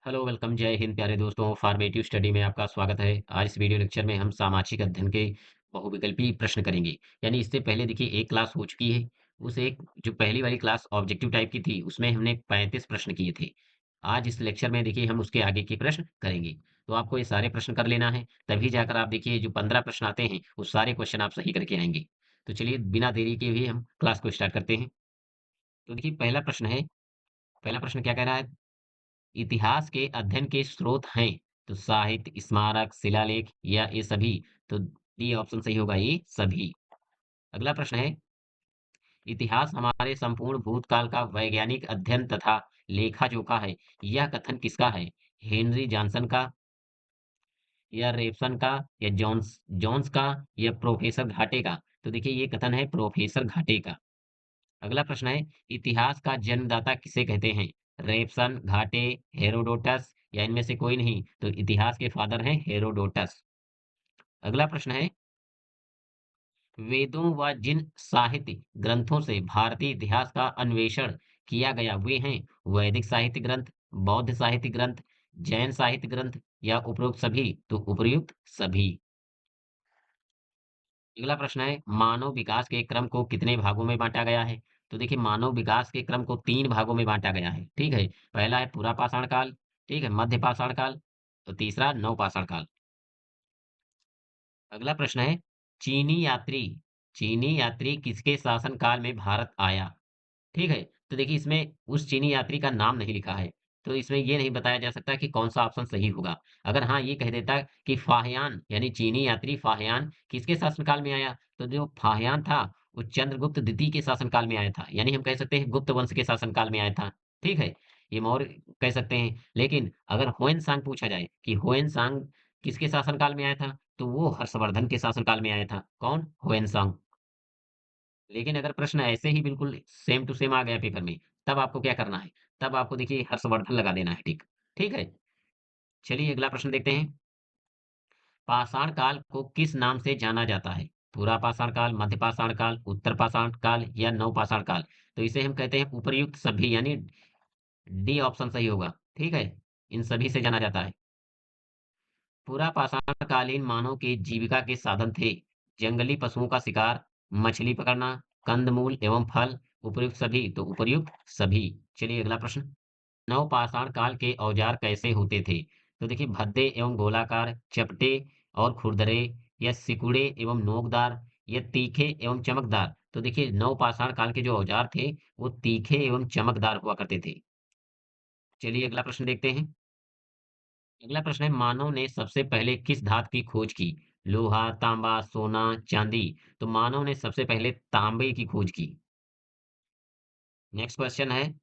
Hello welcome जय हिंद प्यारे दोस्तों फॉर्मेटिव स्टडी में आपका स्वागत है। आज इस वीडियो लेक्चर में हम सामाजिक अध्ययन के बहुविकल्पी प्रश्न करेंगे। यानी इससे पहले देखिए एक क्लास हो चुकी है। उस एक जो पहली वाली क्लास ऑब्जेक्टिव टाइप की थी उसमें हमने 35 प्रश्न किए थे। आज इस लेक्चर में देखिए हम उसके आगे के प्रश्न करेंगे। तो आपको ये सारे प्रश्न कर लेना है, तभी जाकर आप देखिए जो 15 प्रश्न आते हैं वो सारे क्वेश्चन आप सही करके आएंगे। तो चलिए बिना देरी के भी हम क्लास को स्टार्ट करते हैं। तो देखिए पहला प्रश्न है। पहला प्रश्न क्या कह रहा है? इतिहास के अध्ययन के स्रोत हैं। तो साहित्य, स्मारक, शिलालेख या ये सभी। तो डी ऑप्शन सही होगा, ये सभी। अगला प्रश्न है। इतिहास हमारे संपूर्ण भूतकाल का वैज्ञानिक अध्ययन तथा लेखा जोखा है। यह कथन किसका है? हेनरी जॉनसन का, या रेवसन का, या जॉन्स जॉन्स का, या प्रोफेसर घाटे का? तो देखिए ये कथन है प्रोफेसर घाटे का। अगला प्रश्न है। इतिहास का जन्मदाता किसे कहते हैं? रेबसन, घाटे, हेरोडोटस, या इनमें से कोई नहीं। तो इतिहास के फादर हैं हेरोडोटस। अगला प्रश्न है। वेदों व जिन साहित्य ग्रंथों से भारतीय इतिहास का अन्वेषण किया गया वे हैं वैदिक साहित्य ग्रंथ, बौद्ध साहित्य ग्रंथ, जैन साहित्य ग्रंथ, या उपरोक्त सभी। तो उपयुक्त सभी। अगला प्रश्न है। मानव विकास के क्रम को कितने भागों में बांटा गया है? तो देखिए मानव विकास के क्रम को 3 भागों में बांटा गया है। ठीक है। पहला है पूरा पाषाण काल, ठीक है, मध्य पाषाण काल, तो तीसरा नव पाषाण काल। अगला प्रश्न है। चीनी यात्री चीनी यात्री किसके शासन काल में भारत आया? ठीक है। तो देखिए इसमें उस चीनी यात्री का नाम नहीं लिखा है। तो इसमें ये नहीं बताया जा सकता कि कौन सा ऑप्शन सही होगा। अगर हाँ ये कह देता कि फाहियान यानी चीनी यात्री फाहियान किसके शासनकाल में आया, तो जो फाहियान था वो चंद्रगुप्त द्वितीय के शासनकाल में आया था। यानी हम कह सकते हैं गुप्त वंश के शासनकाल में आया था। ठीक है। ये मौर्य कह सकते हैं। लेकिन अगर हुएन सांग पूछा जाए कि हुएन सांग किसके शासनकाल में आया था, तो वो हर्षवर्धन के शासनकाल में आया था। कौन? हुएन सांग। लेकिन अगर प्रश्न ऐसे ही बिल्कुल सेम टू सेम आ गया पेपर में, तब आपको क्या करना है? तब आपको देखिए हर्षवर्धन लगा देना है, ठीक। ठीक है। चलिए अगला प्रश्न देखते हैं। पाषाण काल को किस नाम से जाना जाता है? पूरा पाषाण काल, मध्य पाषाण काल, उत्तर पाषाण काल, या नव पाषाण काल? तो इसे हम कहते हैं उपर्युक्त सभी, यानी डी ऑप्शन सही होगा। ठीक है। इन सभी से जाना जाता है। पूरा पाषाण कालीन मानव के जीविका के साधन थे। जंगली पशुओं का शिकार, मछली पकड़ना, कंदमूल एवं फल, उपर्युक्त सभी। तो उपर्युक्त सभी। चलिए अगला प्रश्न। नवपाषाण काल के औजार कैसे होते थे? तो देखिए भद्दे एवं गोलाकार, चपटे और खुरदरे, या सिकुड़े एवं नोकदार, या तीखे एवं चमकदार? तो देखिए नवपाषाण काल के जो औजार थे वो तीखे एवं चमकदार हुआ करते थे। चलिए अगला प्रश्न देखते हैं। अगला प्रश्न है। मानव ने सबसे पहले किस धातु की खोज की? लोहा, तांबा, सोना, चांदी? तो मानव ने सबसे पहले तांबे की खोज की। नेक्स्ट क्वेश्चन है।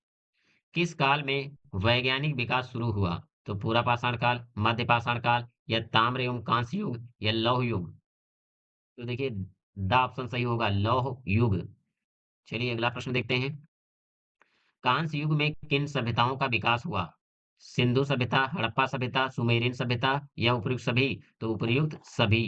किस काल में वैज्ञानिक विकास शुरू हुआ? तो पूरा पाषाण काल, मध्य पाषाण काल, या ताम्र एवं कांस्य युग, या लौह युग? तो देखिए द ऑप्शन सही होगा, लौह युग। चलिए अगला प्रश्न देखते हैं। कांस्य युग में किन सभ्यताओं का विकास हुआ? सिंधु सभ्यता, हड़प्पा सभ्यता, सुमेरियन सभ्यता, या उपयुक्त सभी? तो उपयुक्त सभी।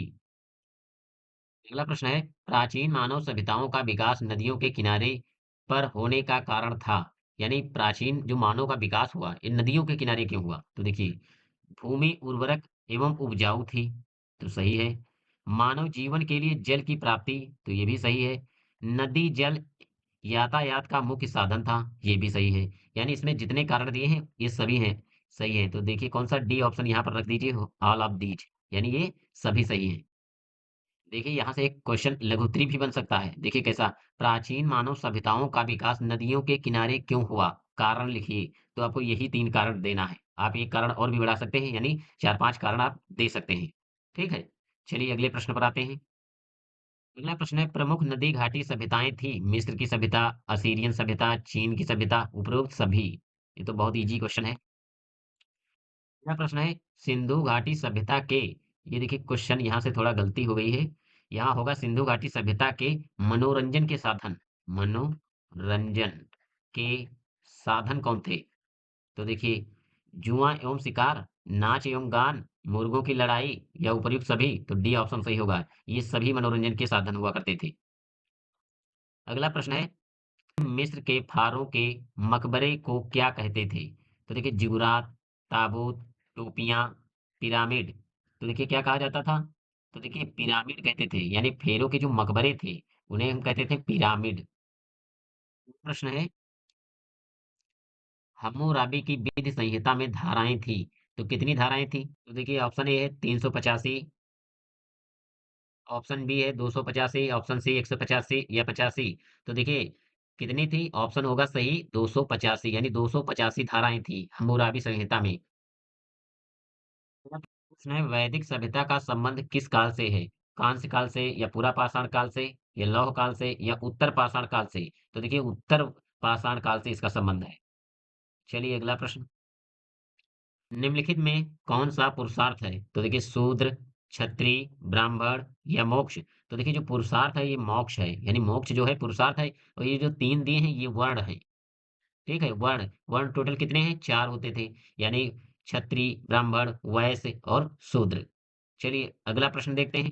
अगला प्रश्न है। प्राचीन मानव सभ्यताओं का विकास नदियों के किनारे पर होने का कारण था। यानी प्राचीन जो मानव का विकास हुआ ये नदियों के किनारे क्यों हुआ? तो देखिए भूमि उर्वरक एवं उपजाऊ थी, तो सही है। मानव जीवन के लिए जल की प्राप्ति, तो ये भी सही है। नदी जल यातायात का मुख्य साधन था, ये भी सही है। यानी इसमें जितने कारण दिए हैं ये सभी हैं, सही है। तो देखिए कौन सा डी ऑप्शन यहाँ पर रख दीजिए, ऑल ऑफ दीज, यानी ये सभी सही है। देखिए यहाँ से एक क्वेश्चन लघुत्तरी भी बन सकता है। देखिए कैसा। प्राचीन मानव सभ्यताओं का विकास नदियों के किनारे क्यों हुआ? कारण लिखिए। तो आपको यही 3 कारण देना है। आप एक कारण और भी बढ़ा सकते हैं, यानी 4-5 कारण आप दे सकते हैं। ठीक है। चलिए अगले प्रश्न पर आते हैं। अगला प्रश्न है। प्रमुख नदी घाटी सभ्यताएं थी मिस्र की सभ्यता, असीरियन सभ्यता, चीन की सभ्यता, उपरोक्त सभी? ये तो बहुत इजी क्वेश्चन है। अगला प्रश्न है। सिंधु घाटी सभ्यता के, ये देखिए क्वेश्चन यहाँ से थोड़ा गलती हो गई है। यहाँ होगा सिंधु घाटी सभ्यता के मनोरंजन के साधन, मनोरंजन के साधन कौन थे? तो देखिए जुआ एवं शिकार, नाच एवं गान, मुर्गों की लड़ाई, या उपर्युक्त सभी? तो डी ऑप्शन सही होगा, ये सभी मनोरंजन के साधन हुआ करते थे। अगला प्रश्न है। मिस्र के फारों के मकबरे को क्या कहते थे? तो देखिए जिगुरात, ताबूत, टोपियां, पिरामिड। तो देखिए क्या कहा जाता था? तो देखिए पिरामिड कहते थे, यानी फेरों के जो मकबरे थे उन्हें हम कहते थे पिरामिड। प्रश्न है, हम्मुराबी की विधि संहिता में धाराएं थी, तो कितनी धाराएं थी? तो देखिए ऑप्शन ए है 385, ऑप्शन बी है 285, ऑप्शन सी 185 या 85। तो देखिए कितनी थी? ऑप्शन होगा सही 285, यानी 285 धाराएं थी हम्मुराबी संहिता में। प्रश्न है, वैदिक सभ्यता का संबंध किस काल से है? कांस्य काल से, या पूरा पाषाण काल से, या लौह काल से, या उत्तर पाषाण काल से? तो देखिए उत्तर पाषाण काल से इसका संबंध है। चलिए अगला प्रश्न, निम्नलिखित में कौन सा पुरुषार्थ है? तो देखिए शूद्र, क्षत्रिय, ब्राह्मण या मोक्ष। तो देखिए जो पुरुषार्थ है ये मोक्ष है, यानी मोक्ष जो है पुरुषार्थ है, और ये जो तीन दिए हैं ये वर्ण है। ठीक है, वर्ण वर्ण टोटल कितने हैं? चार होते थे, यानी क्षत्रिय, ब्राह्मण, वैश्य और शूद्र। चलिए अगला प्रश्न देखते हैं,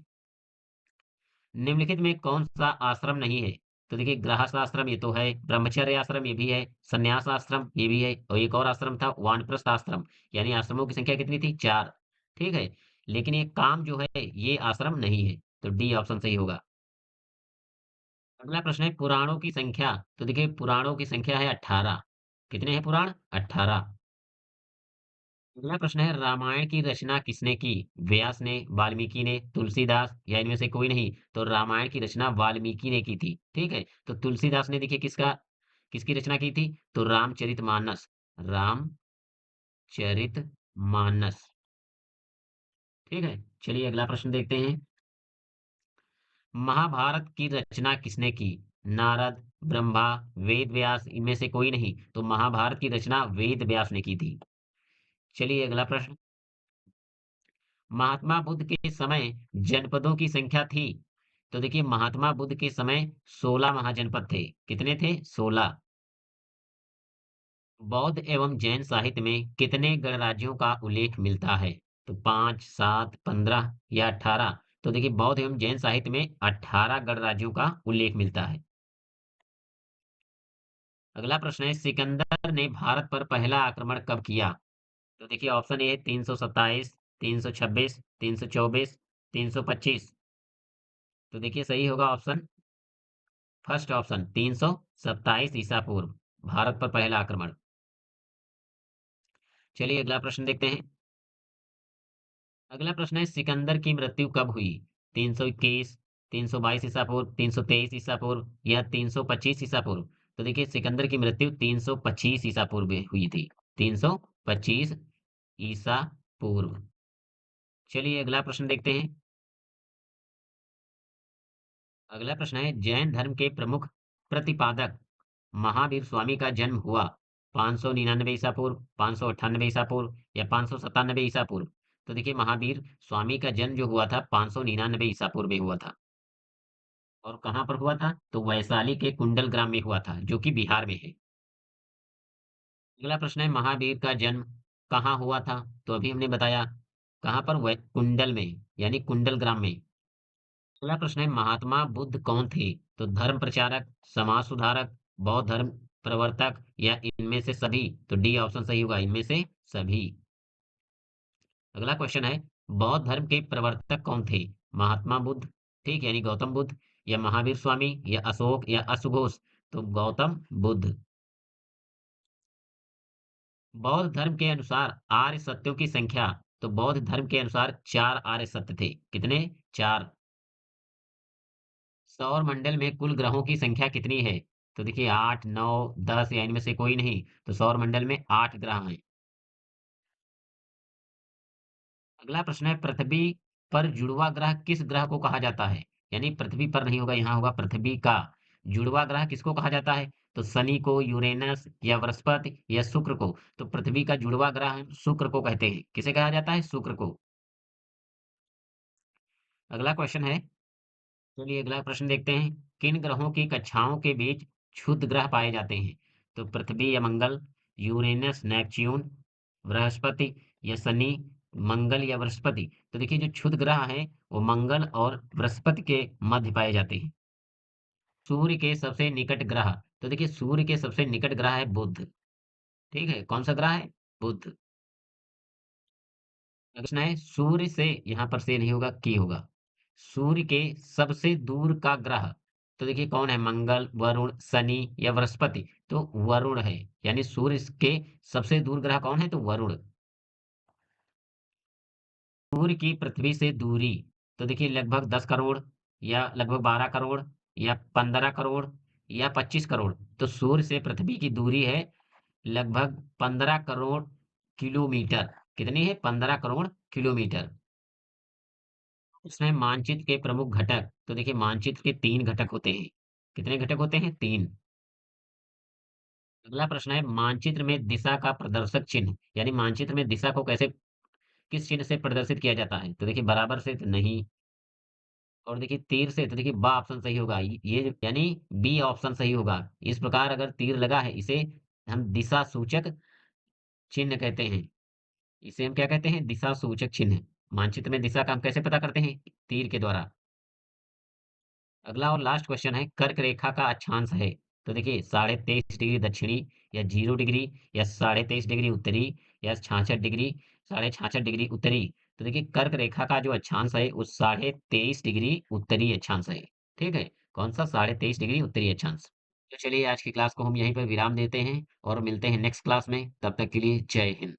निम्नलिखित में कौन सा आश्रम नहीं है? तो देखिए गृहस्थ आश्रम ये तो है, ब्रह्मचर्य आश्रम ये भी है, संन्यास आश्रम ये भी है, और एक और आश्रम था वानप्रस्थ आश्रम। यानी आश्रमों की संख्या कितनी थी? चार। ठीक है, लेकिन ये काम जो है ये आश्रम नहीं है, तो डी ऑप्शन सही होगा। अगला प्रश्न है, पुराणों की संख्या। तो देखिए पुराणों की संख्या है 18। कितने हैं पुराण? 18। अगला प्रश्न है, रामायण की रचना किसने की? व्यास ने, वाल्मीकि ने, तुलसीदास, या इनमें से कोई नहीं? तो रामायण की रचना वाल्मीकि ने की थी। ठीक है, तो तुलसीदास ने देखिए किसकी रचना की थी? तो रामचरितमानस। रामचरितमानस। ठीक है, चलिए अगला प्रश्न देखते हैं, महाभारत की रचना किसने की? नारद, ब्रह्मा, वेद व्यास, इनमें से कोई नहीं? तो महाभारत की रचना वेद व्यास ने की थी। चलिए अगला प्रश्न, महात्मा बुद्ध के समय जनपदों की संख्या थी? तो देखिए महात्मा बुद्ध के समय 16 महाजनपद थे। कितने थे? 16। बौद्ध एवं जैन साहित्य में कितने गणराज्यों का उल्लेख मिलता है? तो 5, 7, 15 या 18? तो देखिए बौद्ध एवं जैन साहित्य में 18 गणराज्यों का उल्लेख मिलता है। अगला प्रश्न है, सिकंदर ने भारत पर पहला आक्रमण कब किया? तो देखिए ऑप्शन ए 327, 326, 324, 325। तो देखिए सही होगा ऑप्शन फर्स्ट ऑप्शन 327 ईसा पूर्व, भारत पर पहला आक्रमण। चलिए अगला प्रश्न देखते हैं, अगला प्रश्न है, सिकंदर की मृत्यु कब हुई? 321, 322 ईसा पूर्व, 323 ईसा पूर्व, या 325 ईसा पूर्व? तो देखिए सिकंदर की मृत्यु 325 ईसा पूर्व में हुई थी। 325 ईसा पूर्व। चलिए अगला प्रश्न देखते हैं, अगला प्रश्न है, जैन धर्म के प्रमुख प्रतिपादक महावीर स्वामी का जन्म हुआ 599 ईसा पूर्व, 598 ईसा पूर्व, या 597 ईसा पूर्व? तो देखिए महावीर स्वामी का जन्म जो हुआ था 599 ईसा पूर्व में हुआ था। और कहाँ पर हुआ था? तो वैशाली के कुंडल ग्राम में हुआ था, जो कि बिहार में है। अगला प्रश्न है, महावीर का जन्म कहाँ हुआ था? तो अभी हमने बताया, कहाँ पर? वह कुंडल में, यानी कुंडल ग्राम में। अगला प्रश्न है, महात्मा बुद्ध कौन थे? तो धर्म प्रचारक, समाज सुधारक, बौद्ध धर्म प्रवर्तक, या इनमें से सभी? तो डी ऑप्शन सही होगा, इनमें से सभी। अगला क्वेश्चन है, बौद्ध धर्म के प्रवर्तक कौन थे? महात्मा बुद्ध, ठीक, यानी गौतम बुद्ध, या महावीर स्वामी, या अशोक, या अशुघोष? तो गौतम बुद्ध। बौद्ध धर्म के अनुसार आर्य सत्यों की संख्या। तो बौद्ध धर्म के अनुसार 4 आर्य सत्य थे। कितने? 4। सौर मंडल में कुल ग्रहों की संख्या कितनी है? तो देखिए 8, 9, 10, या इनमें से कोई नहीं? तो सौर मंडल में 8 ग्रह हैं। अगला प्रश्न है, पृथ्वी पर जुड़वा ग्रह किस ग्रह को कहा जाता है? यानी पृथ्वी पर नहीं होगा, यहाँ होगा पृथ्वी का। जुड़वा ग्रह किसको कहा जाता है? तो शनि को, यूरेनस, या बृहस्पति, या शुक्र को? तो पृथ्वी का जुड़वा ग्रह हम शुक्र को कहते हैं। किसे कहा जाता है? शुक्र को। अगला क्वेश्चन है, चलिए अगला प्रश्न देखते हैं, किन ग्रहों की कक्षाओं के बीच क्षुद्र ग्रह पाए जाते हैं? तो पृथ्वी या मंगल, यूरेनस, नेपच्यून, बृहस्पति, या शनि, मंगल या बृहस्पति? तो देखिए जो क्षुद्र ग्रह हैं वो मंगल और बृहस्पति के मध्य पाए जाते हैं। सूर्य के सबसे निकट ग्रह। तो देखिए सूर्य के सबसे निकट ग्रह है बुध। ठीक है, कौन सा ग्रह है? बुध। प्रश्न है सूर्य से, यहाँ पर से नहीं होगा, की होगा। सूर्य के सबसे दूर का ग्रह, तो देखिए कौन है, मंगल, वरुण, शनि या बृहस्पति? तो वरुण है, यानी सूर्य के सबसे दूर ग्रह कौन है? तो वरुण। सूर्य की पृथ्वी से दूरी, तो देखिए लगभग 10 करोड़, या लगभग 12 करोड़, या 15 करोड़, या 25 करोड़। तो सूर्य से पृथ्वी की दूरी है लगभग 15 करोड़ किलोमीटर। कितनी है? 15 करोड़ किलोमीटर। इसमें मानचित्र के प्रमुख घटक, तो देखिए मानचित्र के 3 घटक होते हैं। कितने घटक होते हैं? 3। अगला प्रश्न है, मानचित्र में दिशा का प्रदर्शक चिन्ह, यानी मानचित्र में दिशा को कैसे, किस चिन्ह से प्रदर्शित किया जाता है? तो देखिए बराबर से तो नहीं, और देखिए तीर से, तो देखिए बा ऑप्शन सही होगा। यानी बी ऑप्शन सही होगा। इस प्रकार अगर तीर लगा है, इसे हम दिशा सूचक चिन्ह कहते हैं। इसे हम क्या कहते हैं? दिशा सूचक चिन्ह। मानचित्र में दिशा का हम कैसे पता करते हैं? तीर के द्वारा। अगला और लास्ट क्वेश्चन है, कर्क रेखा का अक्षांश है। तो देखिए 23.5 डिग्री दक्षिणी, या 0 डिग्री, या 23.5 डिग्री उत्तरी, या 66 डिग्री, 66.5 डिग्री उत्तरी। तो देखिए कर्क रेखा का जो अक्षांश है वो 23.5 डिग्री उत्तरी अक्षांश है। ठीक है, कौन सा? 23.5 डिग्री उत्तरी अक्षांश। तो चलिए आज की क्लास को हम यहीं पर विराम देते हैं और मिलते हैं नेक्स्ट क्लास में। तब तक के लिए जय हिंद।